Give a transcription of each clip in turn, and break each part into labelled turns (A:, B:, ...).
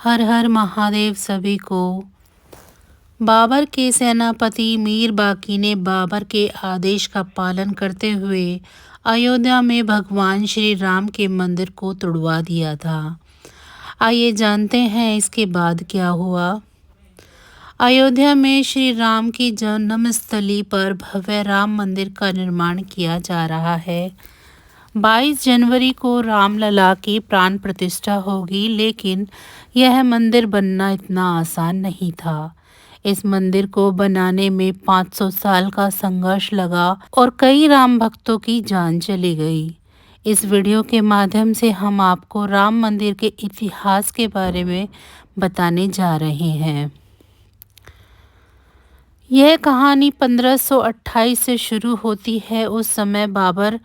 A: हर हर महादेव सभी को। बाबर के सेनापति मीर बाकी ने बाबर के आदेश का पालन करते हुए अयोध्या में भगवान श्री राम के मंदिर को तुड़वा दिया था। आइए जानते हैं इसके बाद क्या हुआ। अयोध्या में श्री राम की जन्मस्थली पर भव्य राम मंदिर का निर्माण किया जा रहा है। 22 जनवरी को रामलला की प्राण प्रतिष्ठा होगी, लेकिन यह मंदिर बनना इतना आसान नहीं था। इस मंदिर को बनाने में 500 साल का संघर्ष लगा और कई राम भक्तों की जान चली गई। इस वीडियो के माध्यम से हम आपको राम मंदिर के इतिहास के बारे में बताने जा रहे हैं। यह कहानी 1528 से शुरू होती है। उस समय बाबर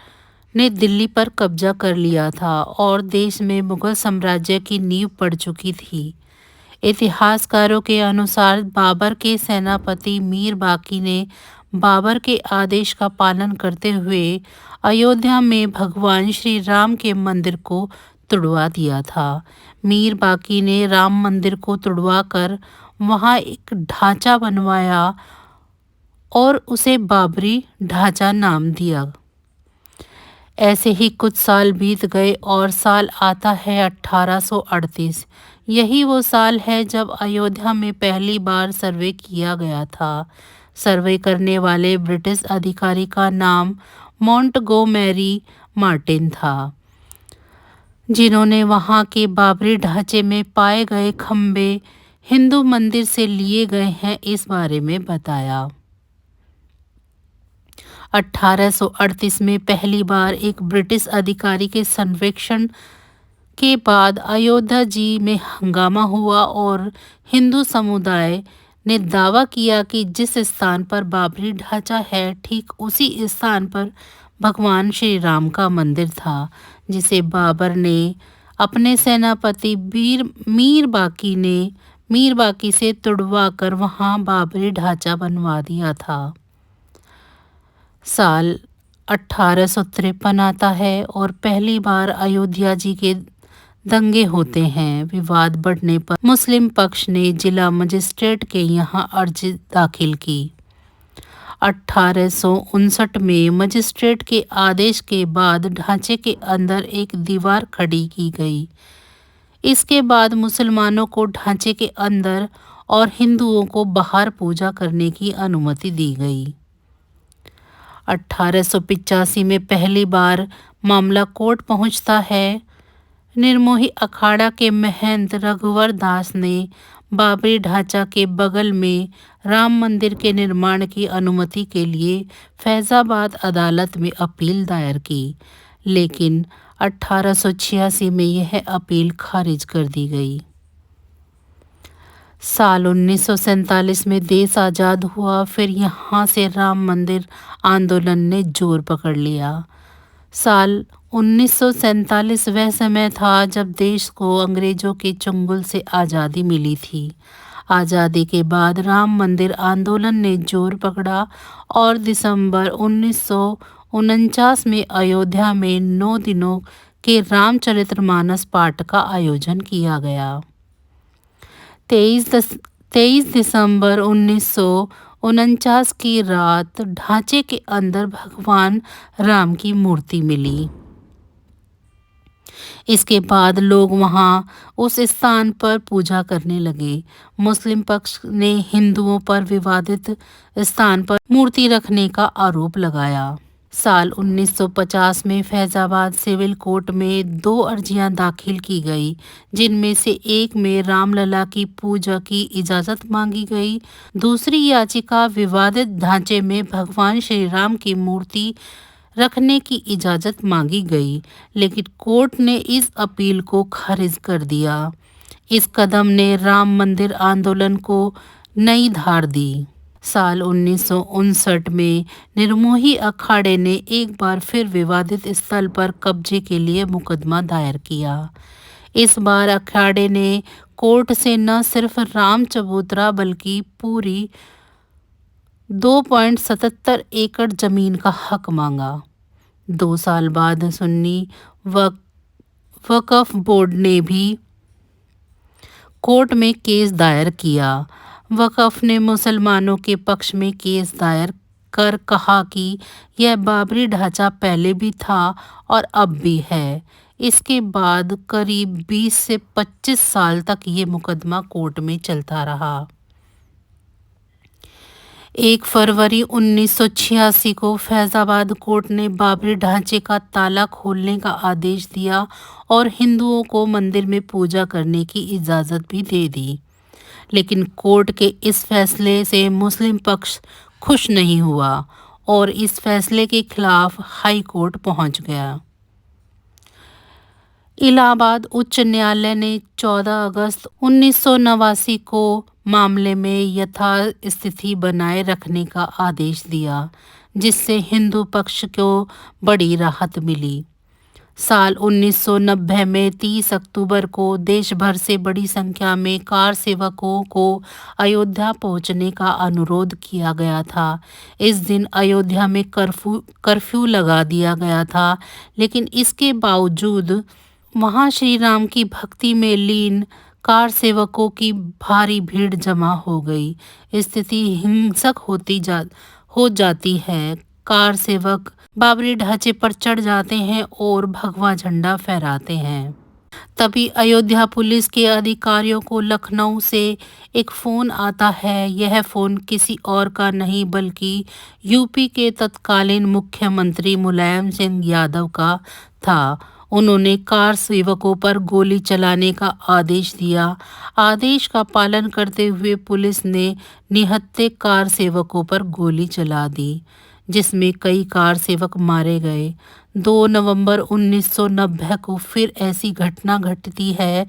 A: ने दिल्ली पर कब्जा कर लिया था और देश में मुगल साम्राज्य की नींव पड़ चुकी थी। इतिहासकारों के अनुसार बाबर के सेनापति मीर बाकी ने बाबर के आदेश का पालन करते हुए अयोध्या में भगवान श्री राम के मंदिर को तुड़वा दिया था। मीर बाकी ने राम मंदिर को तुड़वा कर वहां एक ढांचा बनवाया और उसे बाबरी ढांचा नाम दिया। ऐसे ही कुछ साल बीत गए और साल आता है 1838। यही वो साल है जब अयोध्या में पहली बार सर्वे किया गया था। सर्वे करने वाले ब्रिटिश अधिकारी का नाम मॉन्टगोमेरी मार्टिन था, जिन्होंने वहां के बाबरी ढांचे में पाए गए खंबे हिंदू मंदिर से लिए गए हैं इस बारे में बताया। 1838 में पहली बार एक ब्रिटिश अधिकारी के सर्वेक्षण के बाद अयोध्या जी में हंगामा हुआ और हिंदू समुदाय ने दावा किया कि जिस स्थान पर बाबरी ढांचा है, ठीक उसी स्थान पर भगवान श्री राम का मंदिर था, जिसे बाबर ने अपने सेनापति मीर बाकी से तुड़वा कर वहां बाबरी ढांचा बनवा दिया था। साल 1853 आता है और पहली बार अयोध्या जी के दंगे होते हैं। विवाद बढ़ने पर मुस्लिम पक्ष ने जिला मजिस्ट्रेट के यहाँ अर्जी दाखिल की। 1859 में मजिस्ट्रेट के आदेश के बाद ढांचे के अंदर एक दीवार खड़ी की गई। इसके बाद मुसलमानों को ढांचे के अंदर और हिंदुओं को बाहर पूजा करने की अनुमति दी गई। 1885 में पहली बार मामला कोर्ट पहुंचता है। निर्मोही अखाड़ा के महंत रघुवर दास ने बाबरी ढांचा के बगल में राम मंदिर के निर्माण की अनुमति के लिए फैजाबाद अदालत में अपील दायर की, लेकिन 1886 में यह अपील खारिज कर दी गई। साल 1947 में देश आज़ाद हुआ। फिर यहाँ से राम मंदिर आंदोलन ने जोर पकड़ लिया। साल 1947 वह समय था जब देश को अंग्रेजों के चंगुल से आज़ादी मिली थी। आज़ादी के बाद राम मंदिर आंदोलन ने जोर पकड़ा और दिसंबर 1949 में अयोध्या में 9 दिनों के रामचरितमानस पाठ का आयोजन किया गया। 23 दिसंबर 1949 की रात ढांचे के अंदर भगवान राम की मूर्ति मिली। इसके बाद लोग वहां उस स्थान पर पूजा करने लगे। मुस्लिम पक्ष ने हिंदुओं पर विवादित स्थान पर मूर्ति रखने का आरोप लगाया। साल 1950 में फैजाबाद सिविल कोर्ट में 2 अर्जियां दाखिल की गई, जिनमें से एक में रामलला की पूजा की इजाज़त मांगी गई। दूसरी याचिका विवादित ढांचे में भगवान श्री राम की मूर्ति रखने की इजाज़त मांगी गई, लेकिन कोर्ट ने इस अपील को खारिज कर दिया। इस कदम ने राम मंदिर आंदोलन को नई धार दी। साल 1959 में निर्मोही अखाड़े ने एक बार फिर विवादित स्थल पर कब्जे के लिए मुकदमा दायर किया। इस बार अखाड़े ने कोर्ट से न सिर्फ राम चबूतरा बल्कि पूरी 2.77 एकड़ जमीन का हक मांगा। 2 साल बाद सुन्नी वक्फ बोर्ड ने भी कोर्ट में केस दायर किया। वक़फ़ ने मुसलमानों के पक्ष में केस दायर कर कहा कि यह बाबरी ढांचा पहले भी था और अब भी है। इसके बाद करीब 20 से 25 साल तक ये मुकदमा कोर्ट में चलता रहा। 1 फरवरी 1986 को फैज़ाबाद कोर्ट ने बाबरी ढांचे का ताला खोलने का आदेश दिया और हिंदुओं को मंदिर में पूजा करने की इजाज़त भी दे दी। लेकिन कोर्ट के इस फैसले से मुस्लिम पक्ष खुश नहीं हुआ और इस फैसले के खिलाफ हाई कोर्ट पहुंच गया। इलाहाबाद उच्च न्यायालय ने 14 अगस्त 1989 को मामले में यथास्थिति बनाए रखने का आदेश दिया, जिससे हिंदू पक्ष को बड़ी राहत मिली। साल 1990 में 30 अक्टूबर को देश भर से बड़ी संख्या में कार सेवकों को अयोध्या पहुंचने का अनुरोध किया गया था। इस दिन अयोध्या में कर्फ्यू लगा दिया गया था, लेकिन इसके बावजूद वहां श्री राम की भक्ति में लीन कार सेवकों की भारी भीड़ जमा हो गई। स्थिति हिंसक हो जाती है। कार सेवक बाबरी ढांचे पर चढ़ जाते हैं और भगवा झंडा फहराते हैं। तभी अयोध्या पुलिस के अधिकारियों को लखनऊ से एक फ़ोन आता है। यह फ़ोन किसी और का नहीं बल्कि यूपी के तत्कालीन मुख्यमंत्री मुलायम सिंह यादव का था। उन्होंने कार सेवकों पर गोली चलाने का आदेश दिया। आदेश का पालन करते हुए पुलिस ने निहत्थे कार सेवकों पर गोली चला दी, जिसमें कई कार सेवक मारे गए। 2 नवंबर 1990 को फिर ऐसी घटना घटती है।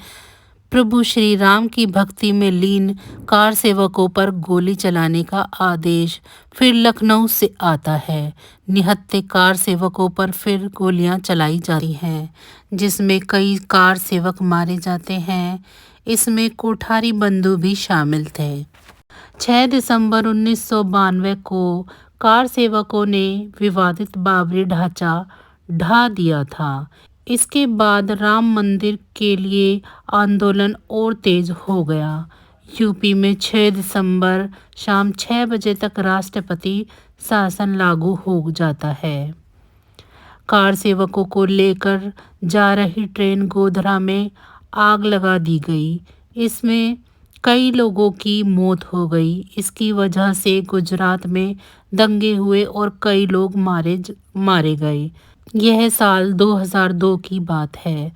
A: प्रभु श्री राम की भक्ति में लीन कार सेवकों पर गोली चलाने का आदेश फिर लखनऊ से आता है। निहत्थे कार सेवकों पर फिर गोलियां चलाई जाती हैं, जिसमें कई कार सेवक मारे जाते हैं। इसमें कोठारी बंधु भी शामिल थे। 6 दिसंबर 1992 को कार सेवकों ने विवादित बाबरी ढांचा ढा दिया था। इसके बाद राम मंदिर के लिए आंदोलन और तेज हो गया। यूपी में 6 दिसंबर शाम 6 बजे तक राष्ट्रपति शासन लागू हो जाता है। कार सेवकों को लेकर जा रही ट्रेन गोधरा में आग लगा दी गई। इसमें कई लोगों की मौत हो गई। इसकी वजह से गुजरात में दंगे हुए और कई लोग मारे गए। यह साल 2002 की बात है।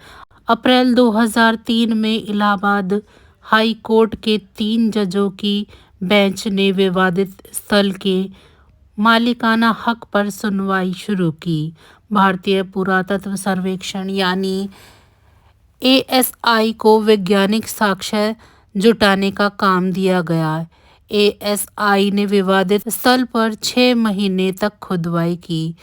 A: अप्रैल 2003 में इलाहाबाद हाई कोर्ट के 3 जजों की बेंच ने विवादित स्थल के मालिकाना हक पर सुनवाई शुरू की। भारतीय पुरातत्व सर्वेक्षण यानी ASI को वैज्ञानिक साक्ष्य जुटाने का काम दिया गया। ASI ने विवादित स्थल पर 6 महीने तक खुदाई की।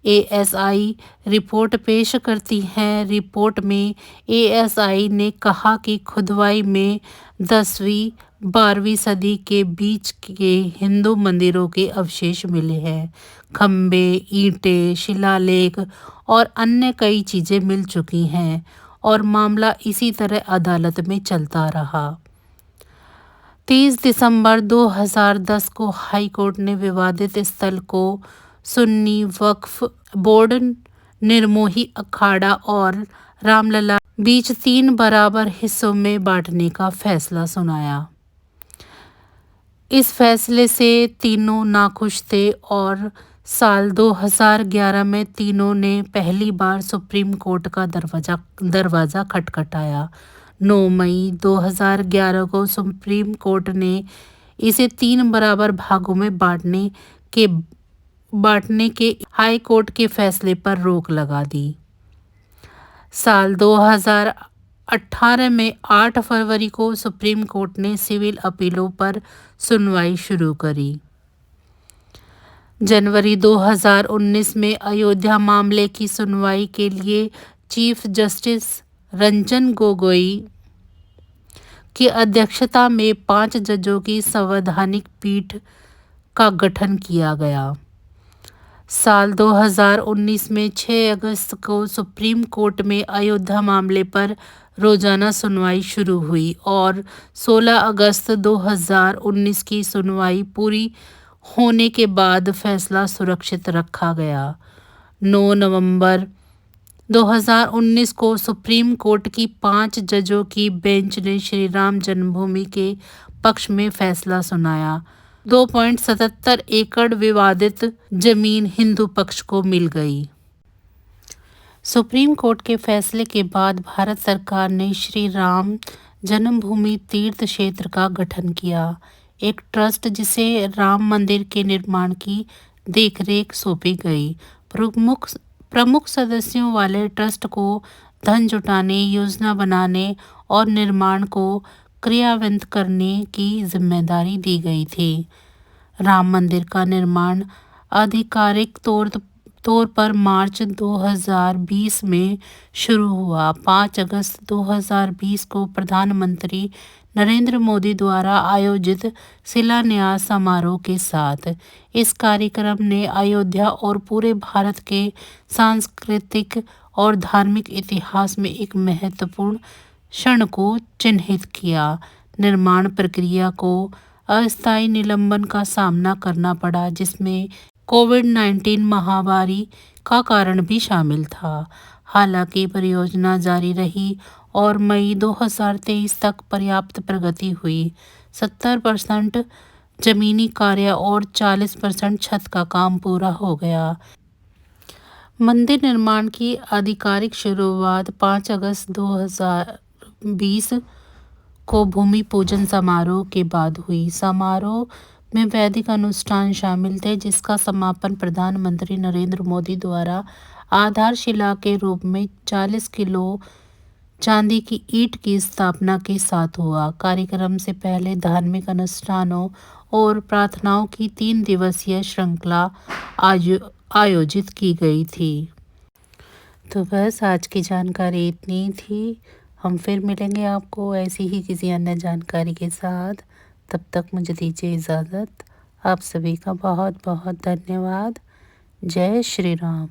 A: ASI रिपोर्ट पेश करती है। रिपोर्ट में ASI ने कहा कि खुदाई में 10वीं 12वीं सदी के बीच के हिंदू मंदिरों के अवशेष मिले हैं। खंबे, ईंटें, शिलालेख और अन्य कई चीज़ें मिल चुकी हैं और मामला इसी तरह अदालत में चलता रहा। 30 दिसंबर 2010 को हाई कोर्ट ने विवादित स्थल को सुन्नी वक्फ बोर्ड, निर्मोही अखाड़ा और रामलला बीच 3 बराबर हिस्सों में बांटने का फैसला सुनाया। इस फैसले से तीनों नाखुश थे और साल 2011 में तीनों ने पहली बार सुप्रीम कोर्ट का दरवाज़ा खटखटाया। 9 मई 2011 को सुप्रीम कोर्ट ने इसे 3 बराबर भागों में बांटने के हाई कोर्ट के फैसले पर रोक लगा दी। साल 2018 में 8 फरवरी को सुप्रीम कोर्ट ने सिविल अपीलों पर सुनवाई शुरू करी। जनवरी 2019 में अयोध्या मामले की सुनवाई के लिए चीफ जस्टिस रंजन गोगोई की अध्यक्षता में 5 जजों की संवैधानिक पीठ का गठन किया गया। साल 2019 में 6 अगस्त को सुप्रीम कोर्ट में अयोध्या मामले पर रोजाना सुनवाई शुरू हुई और 16 अगस्त 2019 की सुनवाई पूरी होने के बाद फैसला सुरक्षित रखा गया। 9 नवंबर 2019 को सुप्रीम कोर्ट की 5 जजों की बेंच ने श्री राम जन्मभूमि के पक्ष में फैसला सुनाया। 2.77 एकड़ विवादित जमीन हिंदू पक्ष को मिल गई। सुप्रीम कोर्ट के फैसले के बाद भारत सरकार ने श्री राम जन्मभूमि तीर्थ क्षेत्र का गठन किया। एक ट्रस्ट जिसे राम मंदिर के निर्माण की देखरेख सौंपी गई। प्रमुख सदस्यों वाले ट्रस्ट को धन जुटाने, योजना बनाने और निर्माण को क्रियान्वित करने की जिम्मेदारी दी गई थी। राम मंदिर का निर्माण आधिकारिक तौर पर मार्च 2020 में शुरू हुआ। 5 अगस्त 2020 को प्रधानमंत्री नरेंद्र मोदी द्वारा आयोजित शिलान्यास समारोह के साथ इस कार्यक्रम ने अयोध्या और पूरे भारत के सांस्कृतिक और धार्मिक इतिहास में एक महत्वपूर्ण क्षण को चिन्हित किया। निर्माण प्रक्रिया को अस्थायी निलंबन का सामना करना पड़ा, जिसमें कोविड-19 महामारी का कारण भी शामिल था। हालांकि परियोजना जारी रही और मई 2023 तक पर्याप्त प्रगति हुई। 70% जमीनी कार्य और 40% छत का काम पूरा हो गया। मंदिर निर्माण की आधिकारिक शुरुआत 5 अगस्त 2020 को भूमि पूजन समारोह के बाद हुई। समारोह में वैदिक अनुष्ठान शामिल थे, जिसका समापन प्रधानमंत्री नरेंद्र मोदी द्वारा आधारशिला के रूप में 40 किलो चांदी की ईंट की स्थापना के साथ हुआ। कार्यक्रम से पहले धार्मिक अनुष्ठानों और प्रार्थनाओं की 3 दिवसीय श्रृंखला आयोजित की गई थी। तो बस आज की जानकारी इतनी थी। हम फिर मिलेंगे आपको ऐसी ही किसी अन्य जानकारी के साथ। तब तक मुझे दीजिए इजाज़त। आप सभी का बहुत बहुत धन्यवाद। जय श्री राम।